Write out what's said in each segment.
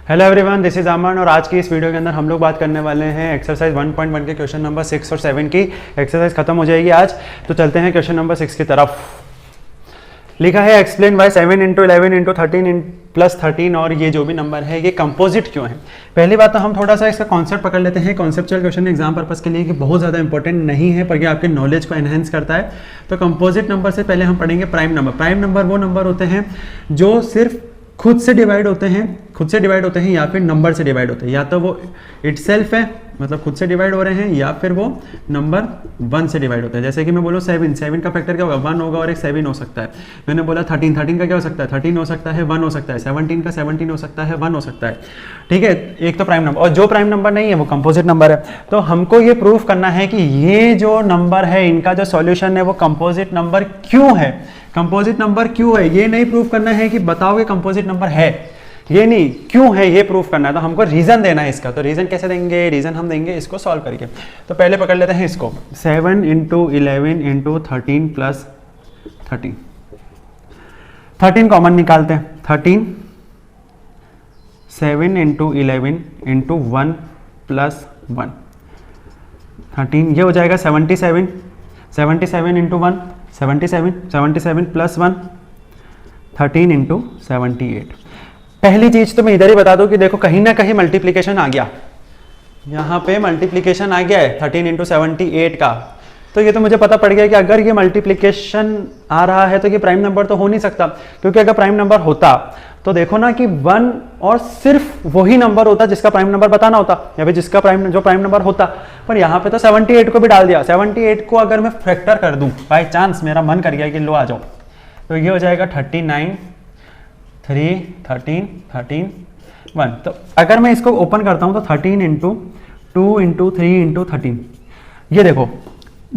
Hello everyone, this is अमन और आज की इस वीडियो के अंदर हम लोग बात करने वाले हैं एक्सरसाइज 1.1 के क्वेश्चन नंबर 6 और 7 की। एक्सरसाइज खत्म हो जाएगी आज, तो चलते हैं क्वेश्चन नंबर 6 की तरफ। लिखा है explain why 7 into 11 into 13 plus 13 और ये जो भी नंबर है ये कंपोजिट क्यों है। पहली बात तो हम थोड़ा सा इसका कॉन्सेप्ट पकड़ लेते हैं। कॉन्सेप्चुअल क्वेश्चन एग्जाम पर्पस के लिए कि बहुत ज़्यादा इंपॉर्टेंट नहीं है, पर ये आपके नॉलेज को एनहेंस करता है। तो कंपोजिट नंबर से पहले हम पढ़ेंगे प्राइम नंबर। प्राइम नंबर वो नंबर होते हैं जो सिर्फ खुद से डिवाइड होते हैं या फिर नंबर से डिवाइड होते हैं। या तो वो इटसेल्फ है, मतलब खुद से डिवाइड हो रहे हैं, या फिर वो नंबर 1 से डिवाइड होता है। जैसे कि मैं बोलूँ 7 का फैक्टर क्या होगा, 1 होगा और एक 7 हो सकता है। मैंने बोला 13 का क्या हो सकता है, 13 हो सकता है, 1 हो सकता है। 17 का 17 हो सकता है, 1 हो सकता है। ठीक है, एक तो प्राइम नंबर, और जो प्राइम नंबर नहीं है वो कंपोजिट नंबर है। तो हमको ये प्रूफ करना है कि ये जो नंबर है इनका जो सॉल्यूशन है वो कंपोजिट नंबर क्यों है। कंपोजिट नंबर क्यों है ये नहीं प्रूफ करना है कि बताओगे कंपोजिट नंबर है, ये नहीं, क्यों है ये प्रूफ करना है। तो हमको रीजन देना है इसका। तो रीजन कैसे देंगे, रीजन हम देंगे इसको सॉल्व करके। तो पहले पकड़ लेते हैं इसको, 7 इंटू 11 इंटू 13 प्लस 13। 13 कॉमन निकालते हैं। 13 7 इंटू 11 इंटू 1 प्लस 1 13, ये हो जाएगा 77। 77 इंटू 1 77 प्लस 1 13 इंटू 78। पहली चीज तो मैं इधर ही बता दूं कि देखो कहीं ना कहीं मल्टीप्लीकेशन आ गया, यहाँ पे मल्टीप्लीकेशन आ गया है 13 इंटू 78 का। तो ये तो मुझे पता पड़ गया कि अगर ये मल्टीप्लीकेशन आ रहा है तो ये प्राइम नंबर तो हो नहीं सकता, क्योंकि अगर प्राइम नंबर होता तो देखो ना कि 1 और सिर्फ वही नंबर होता जिसका प्राइम नंबर बताना होता, या फिर जिसका प्राइम नंबर होता। पर यहाँ पे तो 78 को भी डाल दिया। 78 को अगर मैं फैक्टर कर दूं, बाय चांस मेरा मन कर गया कि लो आ जाओ, तो ये हो जाएगा 39 3 13 13 1। तो अगर मैं इसको ओपन करता हूं तो 13 इंटू 2 इंटू 3 इंटू 13, ये देखो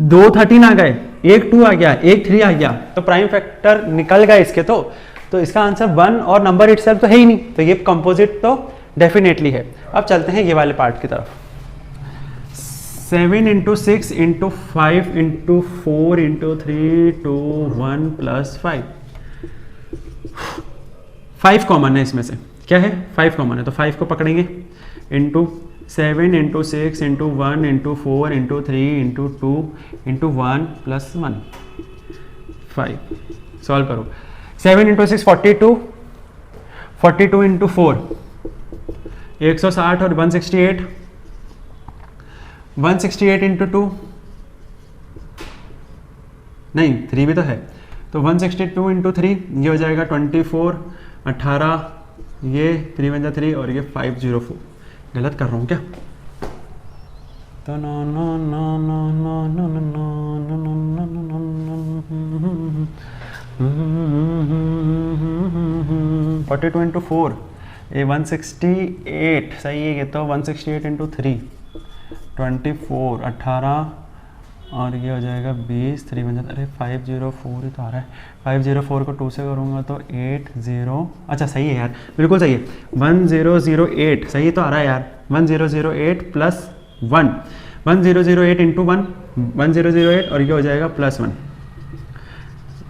2 13 आ गए, एक 2 आ गया, एक 3 आ गया, तो प्राइम फैक्टर निकल गए इसके। तो इसका आंसर 1 और नंबर इटसेल्फ तो है ही नहीं, तो ये कंपोजिट तो डेफिनेटली है। अब चलते हैं ये वाले पार्ट की तरफ। 7 into 6 into 5 into 4 into 3 2 1 plus 5। 5 common है इसमें से, क्या है 5 कॉमन है, तो 5 को पकड़ेंगे। Into 7 into 6 into 1 into 4 into 3 into 2 into 1 plus 1 5। Solve करो। 7 इंटू 6 42, 42 इंटू 4 160 और 168, 168 इंटू 2 नहीं 3 भी तो है, तो 162 इंटू 3 ये हो जाएगा 24 18, ये 3 बन जाए 3 और ये 504। गलत कर रहा हूँ क्या? तो no no no no no no no no no 42 into 4 ये 168 सही है। ये तो 168 इंटू 3 24 18 और ये हो जाएगा 20, 3 बन जाता, अरे 504 ही तो आ रहा है। 504 को 2 से करूँगा तो 80, अच्छा सही है यार, बिल्कुल सही है। 1008 सही तो आ रहा है यार। 1008 प्लस 1, 1008 इंटू 1 1008 और ये हो जाएगा प्लस 1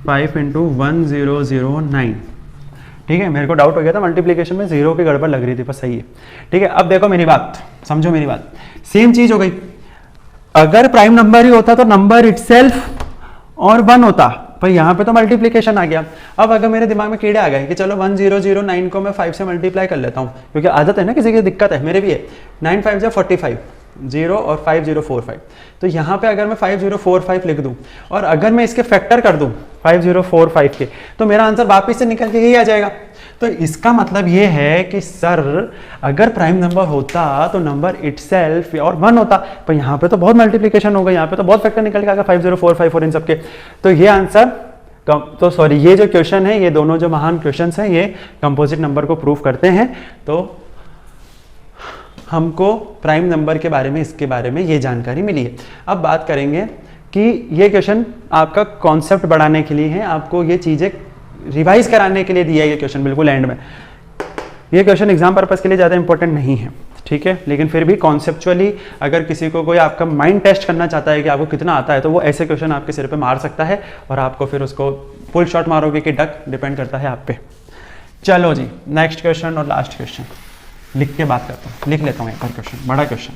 5 इंटू 1009। ठीक है, मेरे को डाउट हो गया था मल्टीप्लीकेशन में, 0 की गड़बड़ लग रही थी, पर सही है। ठीक है, अब देखो मेरी बात, समझो मेरी बात। सेम चीज हो गई, अगर प्राइम नंबर ही होता तो नंबर इटसेल्फ और 1 होता, पर यहाँ पे तो मल्टीप्लिकेशन आ गया। अब अगर मेरे दिमाग में कीड़े आ गए कि चलो 1009 को मैं 5 से मल्टीप्लाई कर लेता हूँ, क्योंकि आदत है ना, किसी की दिक्कत है, मेरे भी है। 9 5 45 0 और 5045, तो यहाँ पे अगर मैं 5045 लिख दूँ और अगर मैं इसके फैक्टर कर दूँ 5045 के, तो मेरा आंसर वापस से निकल के यही आ जाएगा। तो इसका मतलब ये है कि सर अगर प्राइम नंबर होता तो नंबर इटसेल्फ और 1 होता, पर यहाँ पे तो बहुत मल्टीप्लिकेशन हो गई, यहाँ पे तो बहुत फैक्टर निकल के आ गया 5045 और इन सबके। तो ये आंसर तो सॉरी, ये जो क्वेश्चन है, ये दोनों जो महान क्वेश्चंस हैं, ये कंपोजिट नंबर को प्रूव करते हैं। तो हमको प्राइम नंबर के बारे में, इसके बारे में ये जानकारी मिली है। अब बात करेंगे कि ये क्वेश्चन आपका कॉन्सेप्ट बढ़ाने के लिए है, आपको ये चीज़ें रिवाइज कराने के लिए दिया है ये क्वेश्चन बिल्कुल एंड में। ये क्वेश्चन एग्जाम पर्पस के लिए ज़्यादा इंपॉर्टेंट नहीं है, ठीक है, लेकिन फिर भी कॉन्सेप्चुअली अगर किसी को कोई आपका माइंड टेस्ट करना चाहता है कि आपको कितना आता है, तो वो ऐसे क्वेश्चन आपके सिर पे मार सकता है और आपको फिर उसको फुल शॉट मारोगे कि डक, डिपेंड करता है आप पे। चलो जी, नेक्स्ट क्वेश्चन और लास्ट क्वेश्चन। लिख के बात करता हूँ, लिख लेता हूँ एक बार क्वेश्चन, बड़ा क्वेश्चन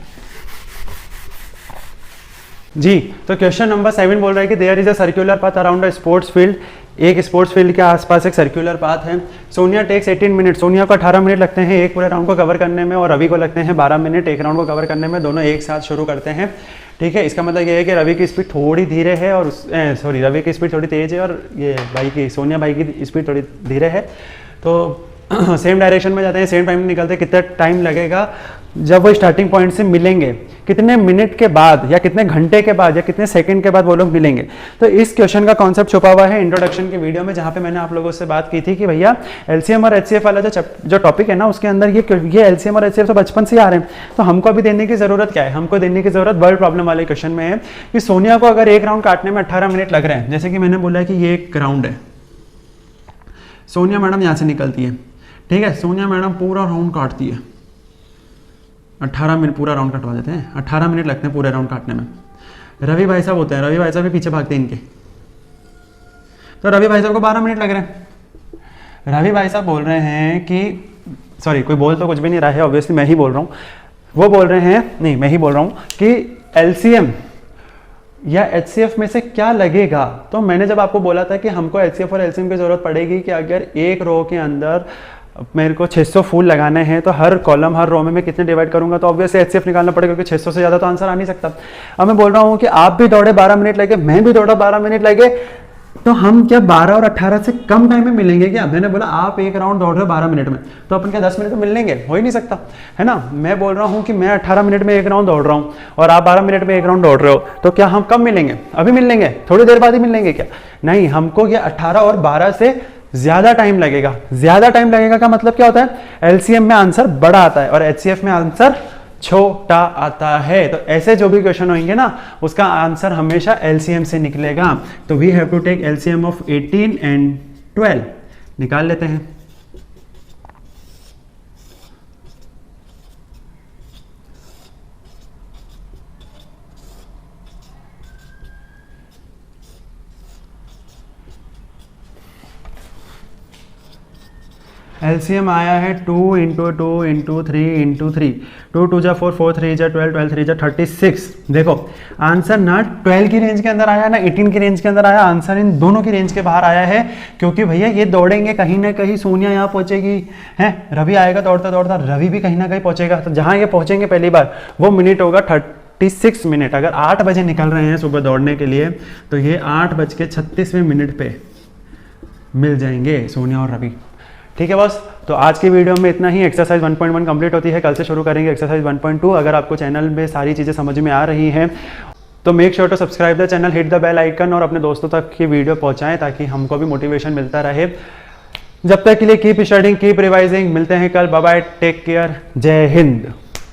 जी। तो क्वेश्चन नंबर 7 बोल रहा है कि there is a circular path around a sports field, एक स्पोर्ट्स फील्ड के आसपास एक सर्कुलर पाथ है। सोनिया टेक्स 18 मिनट, सोनिया को 18 मिनट लगते हैं एक पूरे राउंड को कवर करने में, और रवि को लगते हैं 12 मिनट एक राउंड को कवर करने में, दोनों एक साथ शुरू करते हैं। ठीक है, इसका मतलब ये है कि रवि की स्पीड थोड़ी धीरे है और रवि की स्पीड थोड़ी तेज है और ये भाई की सोनिया भाई की स्पीड थोड़ी धीरे है। तो सेम डायरेक्शन में जाते हैं, सेम टाइम में निकलते हैं। कितना टाइम लगेगा जब वो स्टार्टिंग पॉइंट से मिलेंगे, कितने मिनट के बाद या कितने घंटे के बाद या कितने सेकंड के बाद वो लोग मिलेंगे। तो इस क्वेश्चन का कॉन्सेप्ट छुपा हुआ है इंट्रोडक्शन की वीडियो में, जहां पे मैंने आप लोगों से बात की थी कि भैया एलसीएम और एचसीएफ वाला जो टॉपिक है ना, उसके अंदर ये एलसीएम और एचसीएफ तो बचपन से आ रहे हैं, तो हमको अभी देने की जरूरत क्या है? हमको देने की जरूरत वर्ल्ड प्रॉब्लम वाले क्वेश्चन में है कि सोनिया को अगर एक राउंड काटने में 18 मिनट लग रहे हैं, जैसे कि मैंने बोला कि ये एक राउंड है, सोनिया मैडम यहाँ से निकलती है, ठीक है, सोनिया मैडम पूरा राउंड काटती है, 18 मिनट पूरा राउंड कटवा देते हैं, 18 मिनट लगते हैं पूरे राउंड काटने में। रवि भाई साहब होते हैं, रवि भाई साहब भी पीछे भागते हैं इनके, तो रवि भाई साहब को 12 मिनट लग रहे हैं। रवि भाई साहब बोल रहे हैं कि सॉरी कोई बोल तो कुछ भी नहीं रहा है, ऑब्वियसली मैं ही बोल रहा हूँ, वो बोल रहे हैं नहीं मैं ही बोल रहा हूँ कि एलसीएम या एचसीएफ में से क्या लगेगा। तो मैंने जब आपको बोला था कि हमको एचसीएफ और एलसीएम की जरूरत पड़ेगी कि अगर एक रो के अंदर मेरे को 600 फूल लगाने हैं तो हर कॉलम हर रो में मैं कितने डिवाइड करूंगा, तो ऑब्वियसली एचसीएफ निकालना पड़ेगा क्योंकि 600 से ज़्यादा तो आंसर आ नहीं सकता। अब मैं बोल रहा हूँ कि आप भी दौड़े 12 मिनट लगे, मैं भी दौड़ा 12 मिनट लगे, तो हम क्या 12 और 18 से कम टाइम में मिलेंगे क्या? मैंने बोला आप एक राउंड दौड़ रहे हो 12 मिनट में, तो अपन क्या 10 मिनट में मिल लेंगे? हो ही नहीं सकता है ना। मैं बोल रहा हूँ कि मैं 18 मिनट में एक राउंड दौड़ रहा हूँ और आप 12 मिनट में एक राउंड दौड़ रहे हो, तो क्या हम कब मिलेंगे? अभी मिल लेंगे? थोड़ी देर बाद ही मिल लेंगे क्या? नहीं, हमको ये 18 और 12 से ज्यादा टाइम लगेगा। ज्यादा टाइम लगेगा का मतलब क्या होता है? एलसीएम में आंसर बड़ा आता है और एचसीएफ में आंसर छोटा आता है। तो ऐसे जो भी क्वेश्चन होंगे ना, उसका आंसर हमेशा एलसीएम से निकलेगा। तो we have to take LCM of 18 and 12, निकाल लेते हैं। एलसीएम आया है 2 × 2 × 3 × 3, 2 2 जा 4, 4 3 जा 12, 12 3 जा 36। देखो आंसर ना 12 की रेंज के अंदर आया ना 18 की रेंज के अंदर आया, आंसर इन दोनों की रेंज के बाहर आया है। क्योंकि भैया ये दौड़ेंगे कहीं ना कहीं, सोनिया यहाँ पहुंचेगी है, रवि आएगा दौड़ता दौड़ता, रवि भी कहीं ना कहीं पहुंचेगा। तो जहाँ ये पहुंचेंगे पहली बार वो मिनट होगा 36 मिनट। अगर 8 बजे निकल रहे हैं सुबह दौड़ने के लिए, तो ये 8:36 पे मिल जाएंगे सोनिया और रवि। ठीक है बस, तो आज की वीडियो में इतना ही। एक्सरसाइज 1.1 कंप्लीट होती है, कल से शुरू करेंगे एक्सरसाइज 1.2। अगर आपको चैनल में सारी चीज़ें समझ में आ रही हैं तो make sure to subscribe the channel, hit the bell icon और अपने दोस्तों तक की वीडियो पहुंचाएं ताकि हमको भी मोटिवेशन मिलता रहे। जब तक के लिए कीप स्टडिंग, कीप रिवाइजिंग। मिलते हैं कल, बाय बाय, टेक केयर, जय हिंद।